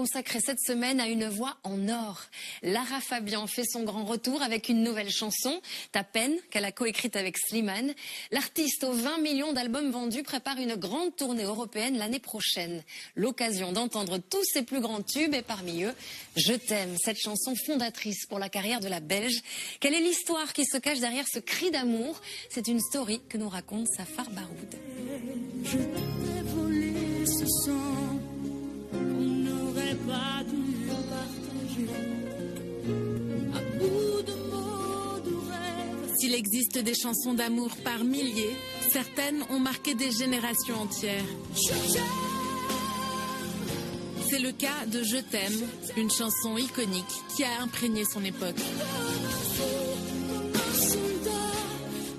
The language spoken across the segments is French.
consacré cette semaine à une voix en or. Lara Fabian fait son grand retour avec une nouvelle chanson, Ta peine, qu'elle a coécrite avec Slimane. L'artiste aux 20 millions d'albums vendus prépare une grande tournée européenne l'année prochaine. L'occasion d'entendre tous ses plus grands tubes et parmi eux, Je t'aime, cette chanson fondatrice pour la carrière de la Belge. Quelle est l'histoire qui se cache derrière ce cri d'amour? C'est une story que nous raconte Safar Baroud. Je t'ai volé ce sang qu'on n'aurait pas dû partager. À bout de mots, de rêves. S'il existe des chansons d'amour par milliers, certaines ont marqué des générations entières. C'est le cas de Je t'aime, une chanson iconique qui a imprégné son époque.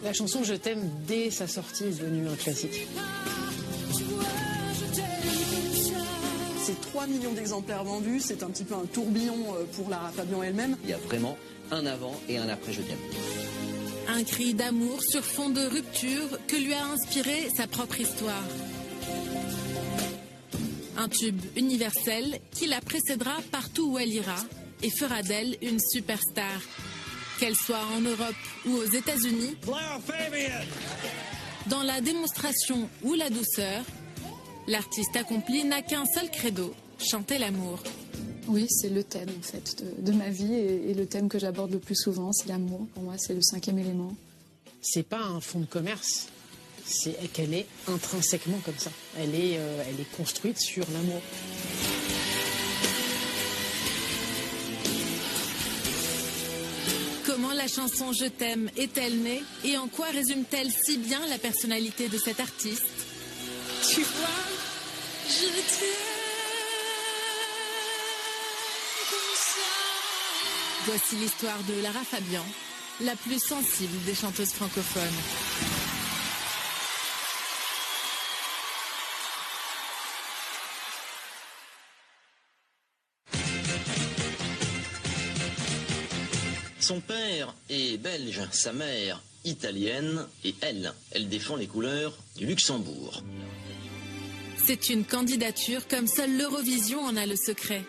La chanson Je t'aime, dès sa sortie, est devenue un classique. C'est 3 millions d'exemplaires vendus, c'est un petit peu un tourbillon pour Lara Fabian elle-même. Il y a vraiment un avant et un après Je t'aime. Un cri d'amour sur fond de rupture que lui a inspiré sa propre histoire. Un tube universel qui la précédera partout où elle ira et fera d'elle une superstar. Qu'elle soit en Europe ou aux États-Unis, dans la démonstration ou la douceur, l'artiste accompli n'a qu'un seul credo, chanter l'amour. Oui, c'est le thème en fait de ma vie et le thème que j'aborde le plus souvent, c'est l'amour. Pour moi, c'est le 5e élément. C'est pas un fonds de commerce, c'est qu'elle est intrinsèquement comme ça. Elle est construite sur l'amour. Comment la chanson Je t'aime est-elle née et en quoi résume-t-elle si bien la personnalité de cet artiste? Tu vois, je t'aime comme ça. Voici l'histoire de Lara Fabian, la plus sensible des chanteuses francophones. Son père est belge, sa mère italienne et elle défend les couleurs du Luxembourg. C'est une candidature comme seule l'Eurovision en a le secret.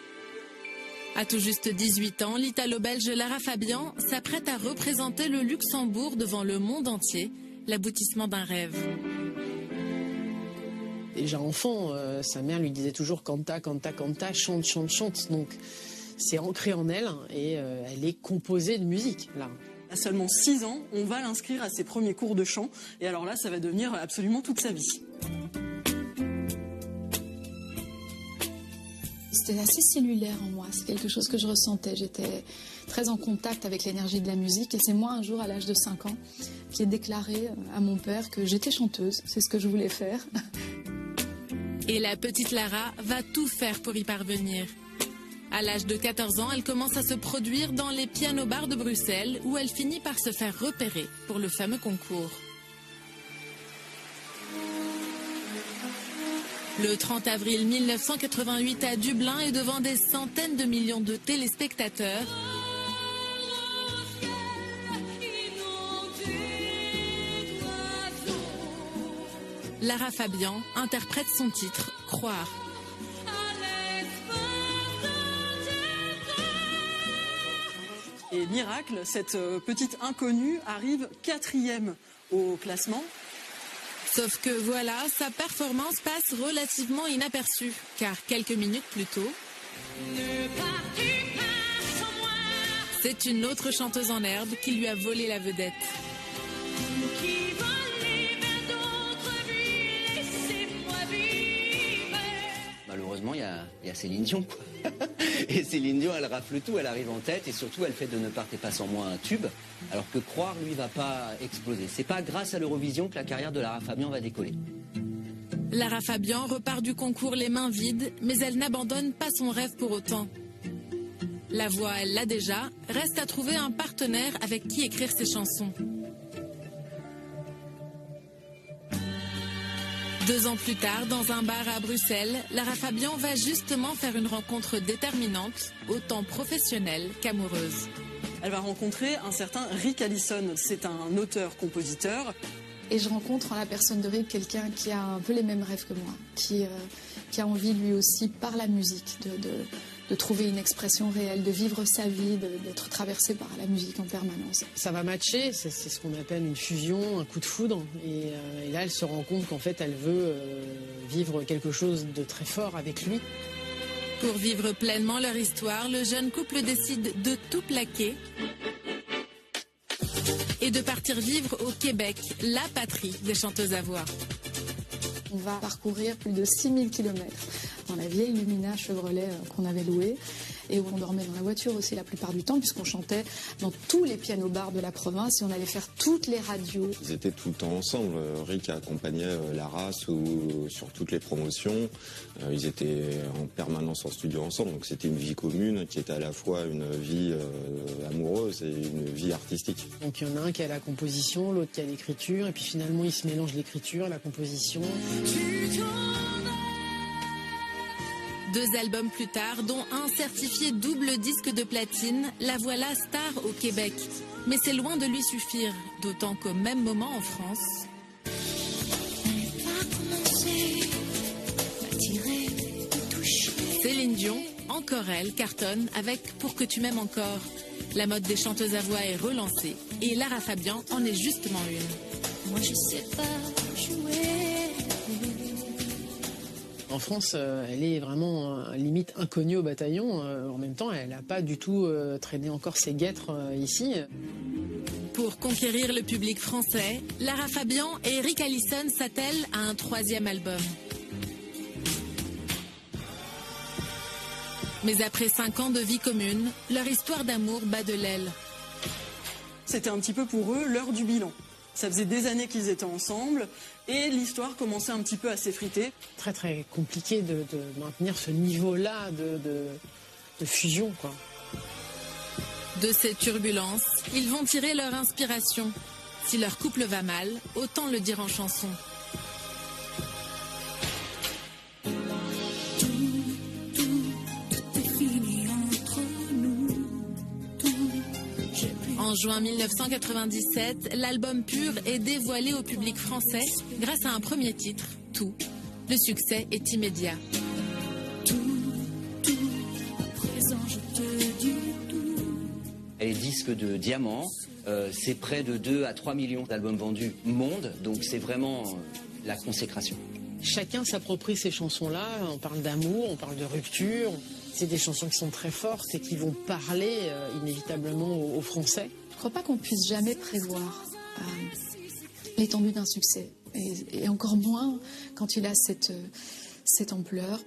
À tout juste 18 ans, l'italo-belge Lara Fabian s'apprête à représenter le Luxembourg devant le monde entier, l'aboutissement d'un rêve. Déjà enfant, sa mère lui disait toujours canta, canta, canta, chante, chante, chante. Donc c'est ancré en elle et elle est composée de musique là. À seulement 6 ans, on va l'inscrire à ses premiers cours de chant et alors là, ça va devenir absolument toute sa vie. C'était assez cellulaire en moi, c'est quelque chose que je ressentais. J'étais très en contact avec l'énergie de la musique et c'est moi un jour à l'âge de 5 ans qui ai déclaré à mon père que j'étais chanteuse, c'est ce que je voulais faire. Et la petite Lara va tout faire pour y parvenir. À l'âge de 14 ans, elle commence à se produire dans les piano-bars de Bruxelles où elle finit par se faire repérer pour le fameux concours. Le 30 avril 1988 à Dublin et devant des centaines de millions de téléspectateurs, Lara Fabian interprète son titre « Croire ». Et miracle, cette petite inconnue arrive 4e au classement. Sauf que voilà, sa performance passe relativement inaperçue, car quelques minutes plus tôt, c'est une autre chanteuse en herbe qui lui a volé la vedette. Malheureusement, il y a Céline Dion, quoi. Et Céline Dion, elle rafle tout, elle arrive en tête et surtout, elle fait de Ne partez pas sans moi un tube, alors que Croire, lui, va pas exploser. C'est pas grâce à l'Eurovision que la carrière de Lara Fabian va décoller. Lara Fabian repart du concours les mains vides, mais elle n'abandonne pas son rêve pour autant. La voix, elle l'a déjà, reste à trouver un partenaire avec qui écrire ses chansons. 2 ans plus tard, dans un bar à Bruxelles, Lara Fabian va justement faire une rencontre déterminante, autant professionnelle qu'amoureuse. Elle va rencontrer un certain Rick Allison. C'est un auteur-compositeur. Et je rencontre en la personne de Rick quelqu'un qui a un peu les mêmes rêves que moi, qui a envie lui aussi par la musique de trouver une expression réelle, de vivre sa vie, d'être traversé par la musique en permanence. Ça va matcher, c'est ce qu'on appelle une fusion, un coup de foudre. Et là, elle se rend compte qu'en fait, elle veut vivre quelque chose de très fort avec lui. Pour vivre pleinement leur histoire, le jeune couple décide de tout plaquer et de partir vivre au Québec, la patrie des chanteuses à voix. On va parcourir plus de 6000 km dans la vieille Lumina Chevrolet qu'on avait louée et où on dormait dans la voiture aussi la plupart du temps puisqu'on chantait dans tous les pianos-bars de la province et on allait faire toutes les radios. Ils étaient tout le temps ensemble. Rick accompagnait Lara sur toutes les promotions. Ils étaient en permanence en studio ensemble. Donc c'était une vie commune qui était à la fois une vie amoureuse et une vie artistique. Donc il y en a un qui a la composition, l'autre qui a l'écriture et puis finalement ils se mélangent l'écriture, la composition. 2 albums plus tard, dont un certifié double disque de platine, la voilà star au Québec. Mais c'est loin de lui suffire, d'autant qu'au même moment en France... Céline Dion, encore elle, cartonne avec « Pour que tu m'aimes encore ». La mode des chanteuses à voix est relancée et Lara Fabian en est justement une. Moi je sais pas jouer. En France, elle est vraiment limite inconnue au bataillon. En même temps, elle n'a pas du tout traîné encore ses guêtres ici. Pour conquérir le public français, Lara Fabian et Rick Allison s'attellent à un 3e album. Mais après 5 ans de vie commune, leur histoire d'amour bat de l'aile. C'était un petit peu pour eux l'heure du bilan. Ça faisait des années qu'ils étaient ensemble et l'histoire commençait un petit peu à s'effriter. Très très compliqué de maintenir ce niveau-là de fusion, quoi. De ces turbulences, ils vont tirer leur inspiration. Si leur couple va mal, autant le dire en chanson. En juin 1997, l'album Pur est dévoilé au public français grâce à un premier titre, Tout. Le succès est immédiat. Elle est disque de diamant, c'est près de 2 à 3 millions d'albums vendus monde, donc c'est vraiment la consécration. Chacun s'approprie ces chansons-là, on parle d'amour, on parle de rupture. C'est des chansons qui sont très fortes et qui vont parler inévitablement aux Français. Je ne crois pas qu'on puisse jamais prévoir l'étendue d'un succès. Et encore moins quand il a cette ampleur.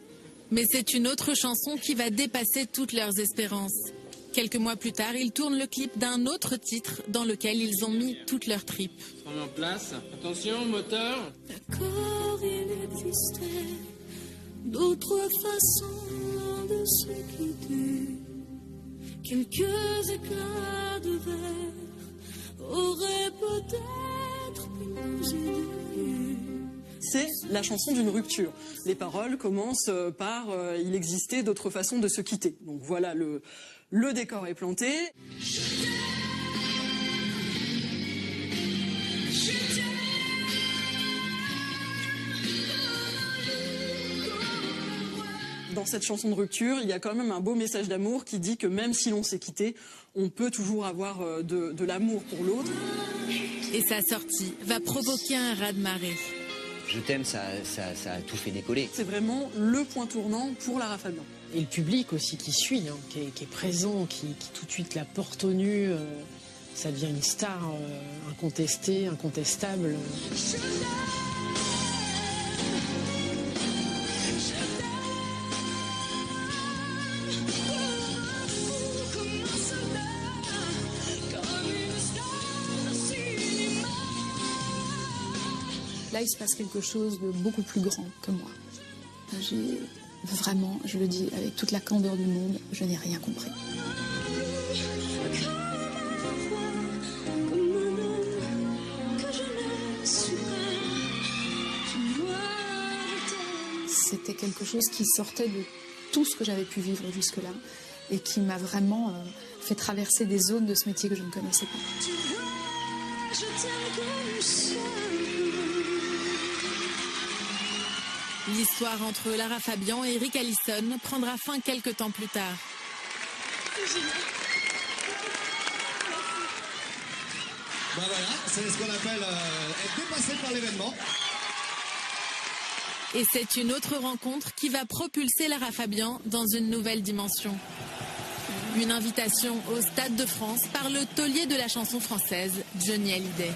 Mais c'est une autre chanson qui va dépasser toutes leurs espérances. Quelques mois plus tard, ils tournent le clip d'un autre titre dans lequel ils ont mis toutes leurs tripes. On met en place. Attention, moteur. D'accord, il existait d'autres façons de se quitter. Quelques éclats de verre auraient peut-être pu nous aider. C'est la chanson d'une rupture. Les paroles commencent par il existait d'autres façons de se quitter. Donc voilà, le décor est planté. Dans cette chanson de rupture, il y a quand même un beau message d'amour qui dit que même si l'on s'est quitté, on peut toujours avoir de l'amour pour l'autre. Et sa sortie va provoquer un raz-de-marée. Je t'aime, ça a tout fait décoller. C'est vraiment le point tournant pour Lara Fabian. Et le public aussi qui suit, qui est présent, qui tout de suite la porte au nu. Ça devient une star incontestée, incontestable. Là, il se passe quelque chose de beaucoup plus grand que moi. J'ai vraiment, je le dis avec toute la candeur du monde, je n'ai rien compris. C'était quelque chose qui sortait de tout ce que j'avais pu vivre jusque-là et qui m'a vraiment fait traverser des zones de ce métier que je ne connaissais pas. Tu vois, je t'aime comme ça. L'histoire entre Lara Fabian et Rick Allison prendra fin quelques temps plus tard. Ben voilà, c'est ce qu'on appelle être dépassé par l'événement. Et c'est une autre rencontre qui va propulser Lara Fabian dans une nouvelle dimension. Une invitation au Stade de France par le taulier de la chanson française, Johnny Hallyday.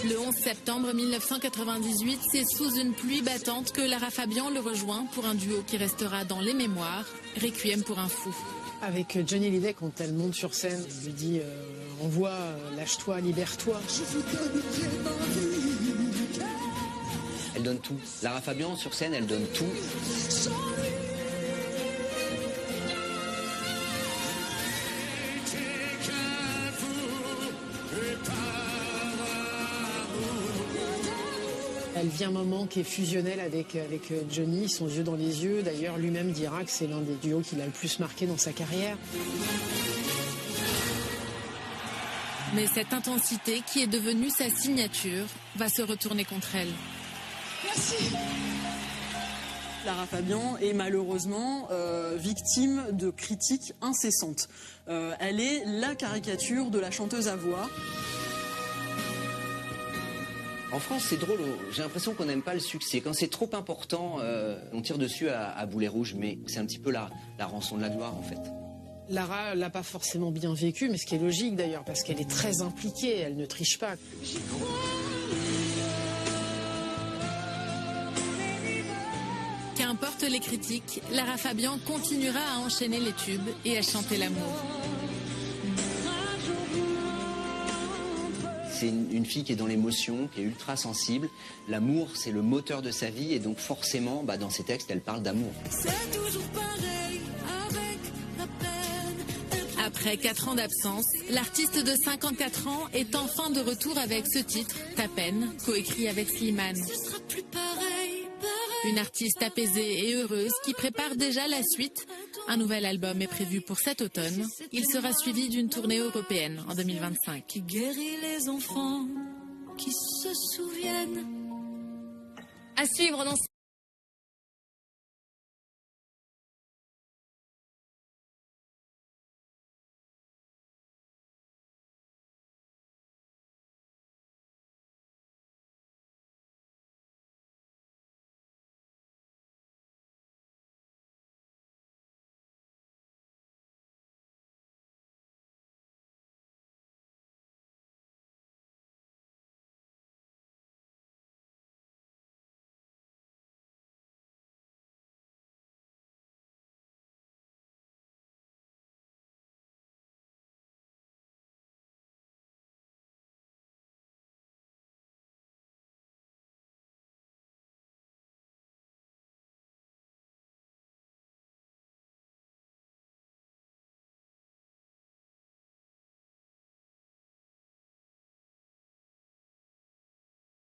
Le 11 septembre 1998, c'est sous une pluie battante que Lara Fabian le rejoint pour un duo qui restera dans les mémoires, Requiem pour un fou. Avec Johnny Hallyday, quand elle monte sur scène, elle lui dit envoie, lâche-toi, libère-toi. Elle donne tout. Lara Fabian, sur scène, elle donne tout. Elle vit un moment qui est fusionnel avec Johnny, son yeux dans les yeux. D'ailleurs, lui-même dira que c'est l'un des duos qu'il a le plus marqué dans sa carrière. Mais cette intensité, qui est devenue sa signature, va se retourner contre elle. Merci. Lara Fabian est malheureusement victime de critiques incessantes. Elle est la caricature de la chanteuse à voix. En France, c'est drôle, j'ai l'impression qu'on n'aime pas le succès. Quand c'est trop important, on tire dessus à boulet rouge, mais c'est un petit peu la rançon de la gloire, en fait. Lara l'a pas forcément bien vécu, mais ce qui est logique d'ailleurs, parce qu'elle est très impliquée, elle ne triche pas. Qu'importe les critiques, Lara Fabian continuera à enchaîner les tubes et à chanter l'amour. C'est une fille qui est dans l'émotion, qui est ultra sensible. L'amour, c'est le moteur de sa vie, et donc forcément, dans ses textes, elle parle d'amour. C'est toujours pareil avec la peine. Après 4 ans d'absence, l'artiste de 54 ans est enfin de retour avec ce titre, Ta peine, coécrit avec Slimane. Ce sera plus pareil, pareil. Une artiste apaisée et heureuse qui prépare déjà la suite. Un nouvel album est prévu pour cet automne. Il sera suivi d'une tournée européenne en 2025. Qui guérit les enfants qui se souviennent. À suivre dans